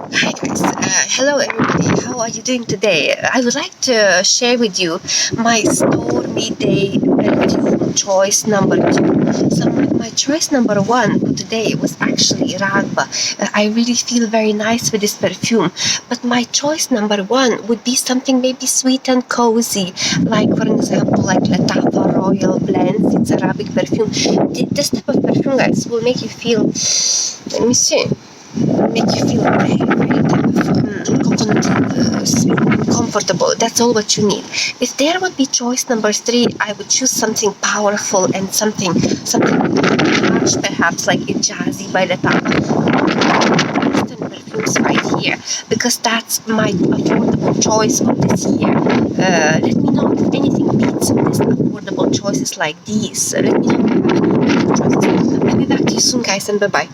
Hi guys, hello everybody, how are you doing today? I would like to share with you my Stormy Day perfume choice number 2. So my choice number 1 for today was actually Ragba. I really feel very nice with this perfume, but my choice number 1 would be something maybe sweet and cozy, like for example like Lattafa Royal Blends. It's Arabic perfume. This type of perfume, guys, will make you feel, let me see, make you feel very, very coconutty, sweet and comfortable. That's all what you need. If there would be choice number 3, I would choose something powerful and something harsh, perhaps like a Jazzy by the top. Eastern perfumes right here, because that's my affordable choice of this year. Let me know if anything beats this affordable choices like these. Let me know if you have any choices. I'll be back to you soon, guys, and bye bye.